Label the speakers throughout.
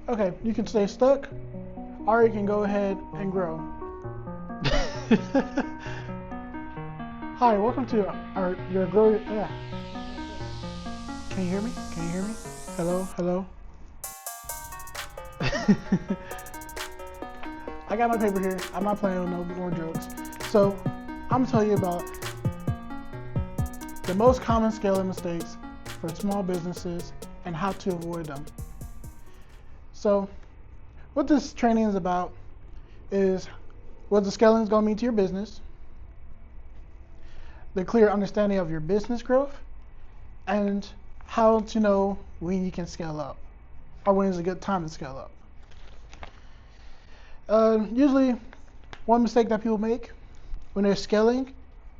Speaker 1: Okay, you can stay stuck, or you can go ahead and grow. Hi, welcome to our your grow. Yeah. Can you hear me? Can you hear me? Hello, hello. I got my paper here. I'm not playing with no more jokes. So, I'm gonna tell you about the most common scaling mistakes for small businesses and how to avoid them. So, what this training is about is what the scaling is going to mean to your business, the clear understanding of your business growth, and how to know when you can scale up or when is a good time to scale up. Usually, one mistake that people make when they're scaling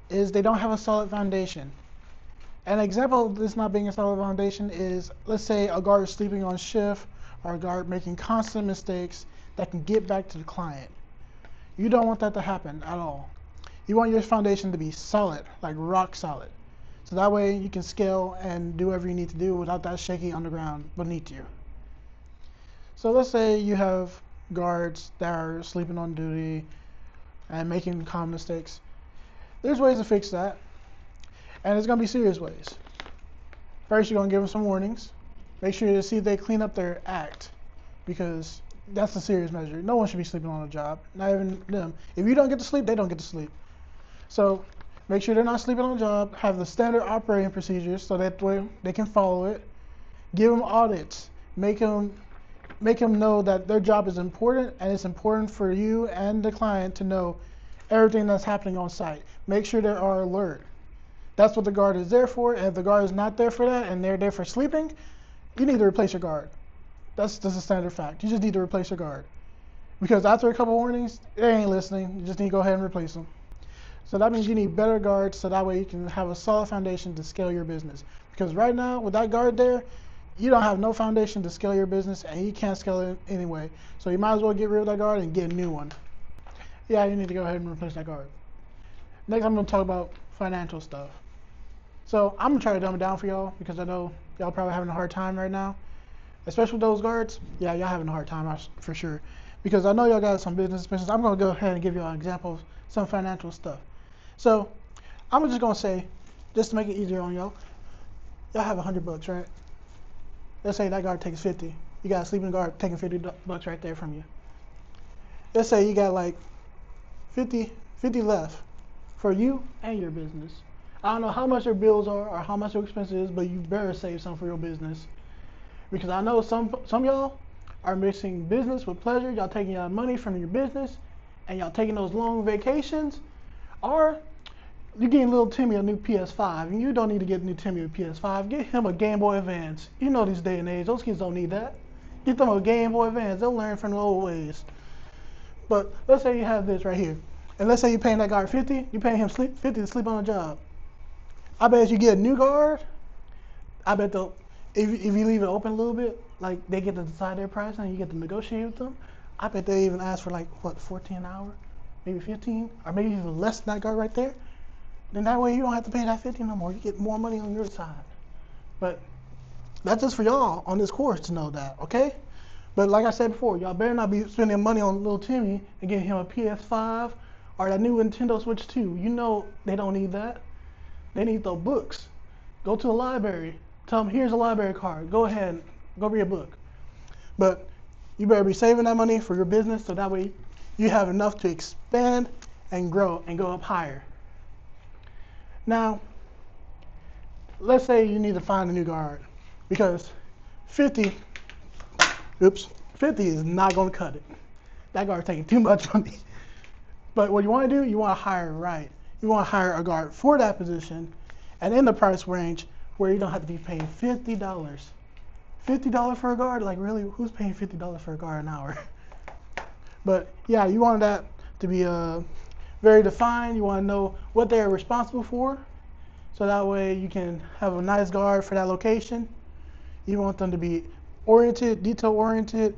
Speaker 1: is they don't have a solid foundation. An example of this not being a solid foundation is, let's say a guard is sleeping on shift or a guard making constant mistakes that can get back to the client. You don't want that to happen at all. You want your foundation to be solid, like rock solid. So that way you can scale and do whatever you need to do without that shaky underground beneath you. So let's say you have guards that are sleeping on duty and making common mistakes. There's ways to fix that, and it's going to be serious ways. First, you're going to give them some warnings. Make sure to see if they clean up their act, because that's a serious measure. No one should be sleeping on a job, not even them. If you don't get to sleep, they don't get to sleep. So make sure they're not sleeping on the job. Have the standard operating procedures so that way they can follow it. Give them audits. Make them know that their job is important, and it's important for you and the client to know everything that's happening on site. Make sure they are alert. That's what the guard is there for. And if the guard is not there for that and they're there for sleeping, you need to replace your guard. That's just a standard fact. You just need to replace your guard. Because after a couple warnings, they ain't listening. You just need to go ahead and replace them. So that means you need better guards so that way you can have a solid foundation to scale your business. Because right now, with that guard there, you don't have no foundation to scale your business and you can't scale it anyway. So you might as well get rid of that guard and get a new one. Yeah, you need to go ahead and replace that guard. Next, I'm going to talk about financial stuff. So I'm going to try to dumb it down for y'all because I know y'all probably having a hard time right now. Especially with those guards, yeah, y'all having a hard time for sure. Because I know y'all got some business expenses. I'm going to go ahead and give y'all an example of some financial stuff. So I'm just going to say, just to make it easier on y'all have $100, right? Let's say that guard takes 50. You got a sleeping guard taking $50 right there from you. Let's say you got like 50 left for you and your business. I don't know how much your bills are or how much your expenses is, but you better save some for your business. Because I know some y'all are mixing business with pleasure. Y'all taking y'all money from your business and y'all taking those long vacations, or you're getting little Timmy a new PS5, and you don't need to get new Timmy a PS5. Get him a Game Boy Advance. You know these day and age, those kids don't need that. Get them a Game Boy Advance. They'll learn from the old ways. But let's say you have this right here, and let's say you're paying that guard 50. You're paying him 50 to sleep on a job. I bet if you get a new guard, I bet they'll. If you leave it open a little bit, like they get to decide their price and you get to negotiate with them, I bet they even ask for like, what, 14 an hour? Maybe 15? Or maybe even less than that guard right there. Then that way you don't have to pay that 50 no more. You get more money on your side. But that's just for y'all on this course to know that, okay? But like I said before, y'all better not be spending money on little Timmy and getting him a PS5 or that new Nintendo Switch 2. You know they don't need that. They need those books. Go to the library. Tell them, here's a library card. Go ahead and go read a book. But you better be saving that money for your business so that way you have enough to expand and grow and go up higher. Now, let's say you need to find a new guard because 50 is not going to cut it. That guard's taking too much money. But what you want to do, you want to hire right. You want to hire a guard for that position and in the price range where you don't have to be paying $50. $50 for a guard? Like really, who's paying $50 for a guard an hour? But yeah, you want that to be very defined. You want to know what they're responsible for. So that way you can have a nice guard for that location. You want them to be oriented, detail oriented.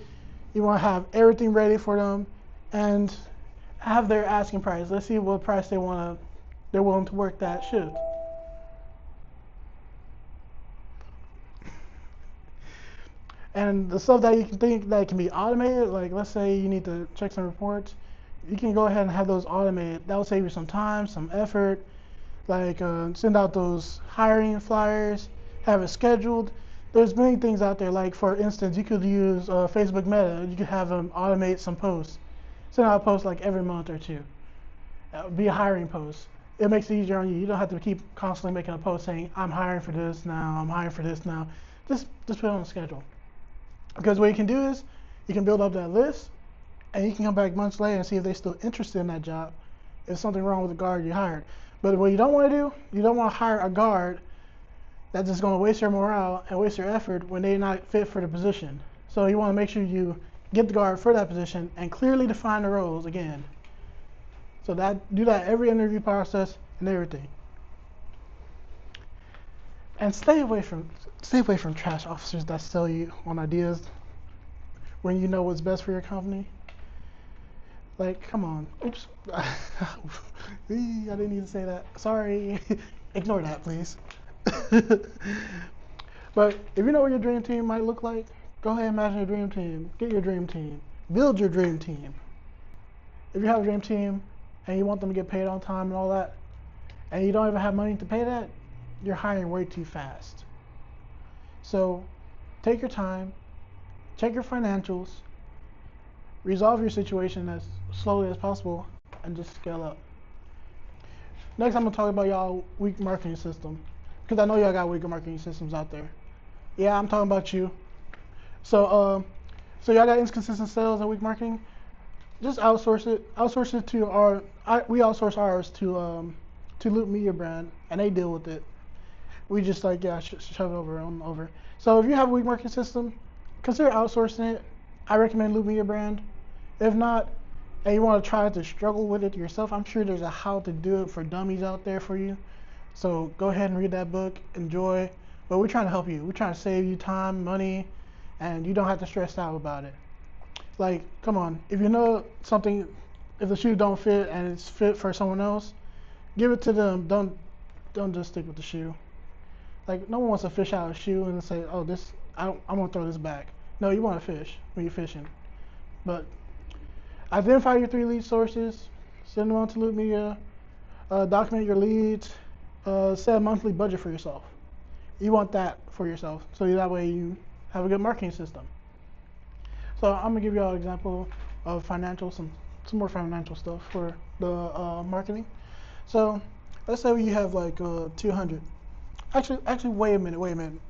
Speaker 1: You want to have everything ready for them and have their asking price. Let's see what price they're willing to work that shift. And the stuff that you can think that can be automated, like let's say you need to check some reports, you can go ahead and have those automated. That will save you some time, some effort. Like send out those hiring flyers, have it scheduled. There's many things out there. Like for instance, you could use Facebook Meta. You could have them automate some posts. Send out a post like every month or two. Be a hiring post. It makes it easier on you. You don't have to keep constantly making a post saying, I'm hiring for this now, I'm hiring for this now. Just put it on the schedule. Because what you can do is, you can build up that list, and you can come back months later and see if they're still interested in that job, if something wrong with the guard you hired. But what you don't want to do, you don't want to hire a guard that's just going to waste your morale and waste your effort when they're not fit for the position. So you want to make sure you get the guard for that position and clearly define the roles again. So do that every interview process and everything. And stay away from trash officers that sell you on ideas when you know what's best for your company. Like, come on. Oops. I didn't need to say that. Sorry. Ignore that, please. But if you know what your dream team might look like, go ahead and imagine your dream team. Get your dream team. Build your dream team. If you have a dream team and you want them to get paid on time and all that, and you don't even have money to pay that, you're hiring way too fast. So take your time, check your financials, resolve your situation as slowly as possible, and just scale up. Next, I'm gonna talk about y'all weak marketing system, because I know y'all got weaker marketing systems out there. Yeah, I'm talking about you. So y'all got inconsistent sales and weak marketing. Just outsource it. Outsource it to we outsource ours to Loop Media Brand, and they deal with it. We just shove it over. So if you have a weak marketing system, consider outsourcing it. I recommend Loop Media Brand. If not, and you want to try to struggle with it yourself, I'm sure there's a how to do it for dummies out there for you. So go ahead and read that book, enjoy. But we're trying to help you. We're trying to save you time, money, and you don't have to stress out about it. Like, come on, if you know something, if the shoe don't fit and it's fit for someone else, give it to them. Don't just stick with the shoe. Like, no one wants to fish out a shoe and say, oh, I'm gonna throw this back. No, you want to fish when you're fishing. But identify your 3 lead sources, send them on to Loop Media, document your leads, set a monthly budget for yourself. You want that for yourself, so that way you have a good marketing system. So I'm gonna give you all an example of some more financial stuff for the marketing. So let's say you have like 200. Actually, wait a minute.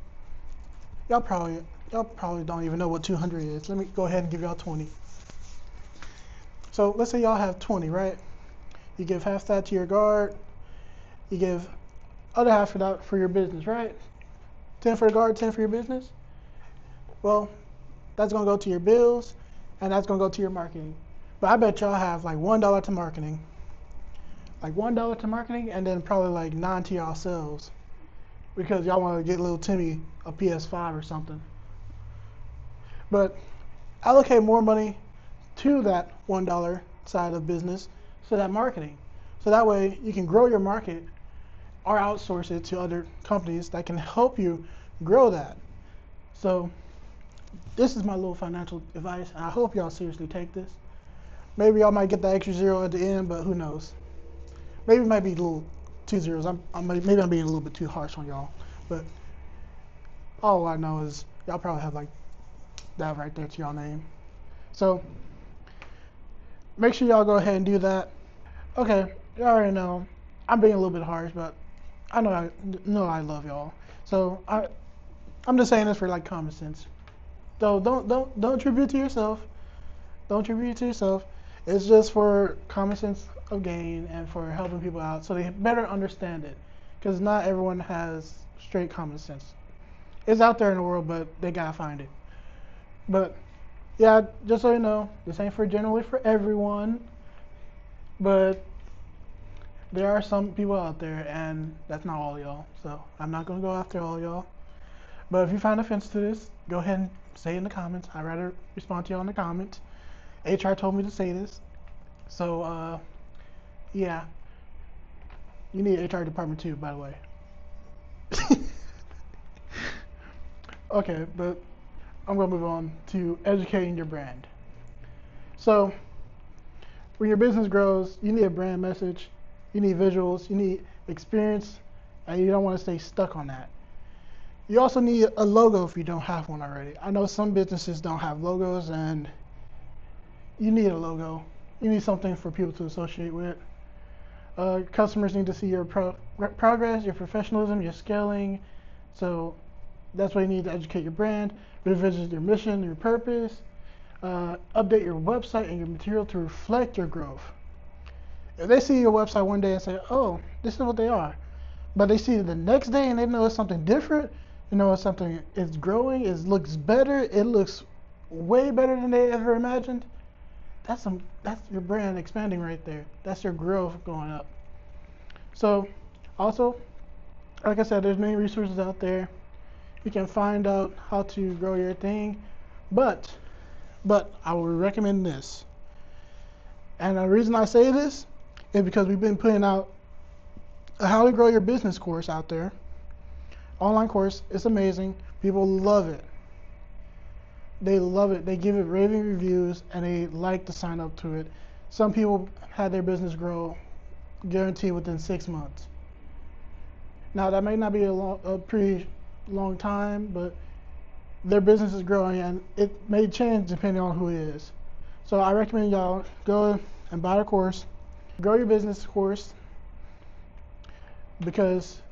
Speaker 1: Y'all probably don't even know what 200 is. Let me go ahead and give y'all 20. So let's say y'all have 20, right? You give half that to your guard. You give other half of that for your business, right? 10 for the guard, 10 for your business. Well, that's gonna go to your bills, and that's gonna go to your marketing. But I bet y'all have like $1 to marketing. Like $1 to marketing, and then probably like 9 to y'all sales, because y'all want to get little Timmy a PS5 or something. But allocate more money to that $1 side of business, so that marketing. So that way you can grow your market or outsource it to other companies that can help you grow that. So this is my little financial advice, and I hope y'all seriously take this. Maybe y'all might get that extra 0 at the end, but who knows? Maybe it might be a little 2 zeros. Maybe I'm being a little bit too harsh on y'all, but all I know is y'all probably have like that right there to y'all name. So make sure y'all go ahead and do that. Okay, you already know I'm being a little bit harsh, but I know I love y'all. So I'm just saying this for like common sense. So don't attribute it to yourself. Don't attribute it to yourself. It's just for common sense of gain and for helping people out so they better understand it. Because not everyone has straight common sense. It's out there in the world, but they gotta find it. But yeah, just so you know, this ain't generally for everyone, but there are some people out there, and that's not all y'all. So I'm not gonna go after all y'all. But if you find offense to this, go ahead and say it in the comments. I'd rather respond to y'all in the comments. HR told me to say this. So yeah. You need an HR department too, by the way. Okay, but I'm going to move on to educating your brand. So when your business grows, you need a brand message, you need visuals, you need experience, and you don't want to stay stuck on that. You also need a logo if you don't have one already. I know some businesses don't have logos, and you need a logo. You need something for people to associate with. Customers need to see your progress, your professionalism, your scaling. So that's why you need to educate your brand, revisit your mission, your purpose, update your website and your material to reflect your growth. If they see your website one day and say, oh, this is what they are, but they see it the next day and they know it's something different, you know, it's something, it's growing, it looks better, it looks way better than they ever imagined, that's your brand expanding right there. That's your growth going up. So also, like I said, there's many resources out there. You can find out how to grow your thing, but I would recommend this. And the reason I say this is because we've been putting out a how to grow your business course out there. Online course, it's amazing. People love it. They love it. They give it raving reviews and they like to sign up to it. Some people had their business grow guaranteed within 6 months. Now that may not be a pretty long time, but their business is growing and it may change depending on who it is. So I recommend y'all go and buy the course, grow your business course, because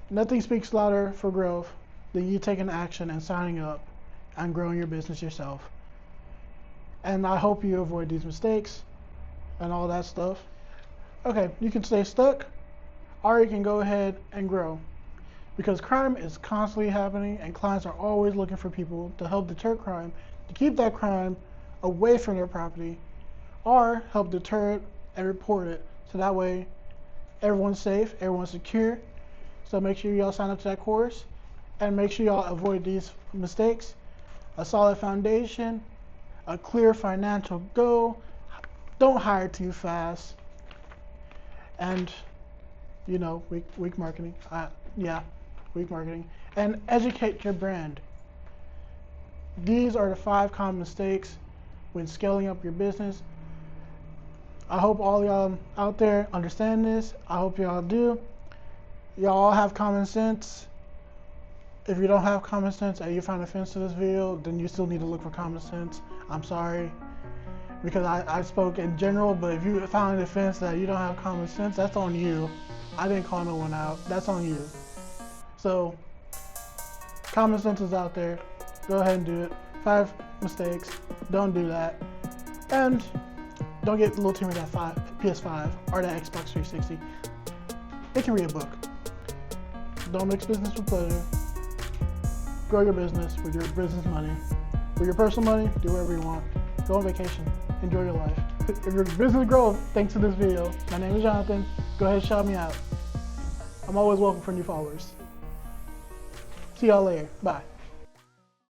Speaker 1: nothing speaks louder for growth than you taking action and signing up and growing your business yourself. And I hope you avoid these mistakes and all that stuff. Okay, you can stay stuck or you can go ahead and grow, because crime is constantly happening and clients are always looking for people to help deter crime, to keep that crime away from their property, or help deter it and report it, so that way everyone's safe, everyone's secure. So make sure y'all sign up to that course and make sure y'all avoid these mistakes. A solid foundation, a clear financial goal, don't hire too fast, and you know, weak marketing. Weak marketing, and educate your brand. These are the 5 common mistakes when scaling up your business. I hope all y'all out there understand this. I hope y'all do. Y'all all have common sense. If you don't have common sense and you find offense to this video, then you still need to look for common sense. I'm sorry, because I spoke in general, but if you found offense that you don't have common sense, that's on you. I didn't call no one out. That's on you. So, common sense is out there. Go ahead and do it. 5 mistakes. Don't do that. And don't get a little timid at PS5 or that Xbox 360. They can read a book. Don't mix business with pleasure. Grow your business with your business money. With your personal money, do whatever you want. Go on vacation. Enjoy your life. If your business grows thanks to this video, my name is Jonathan. Go ahead and shout me out. I'm always welcome for new followers. See y'all later. Bye.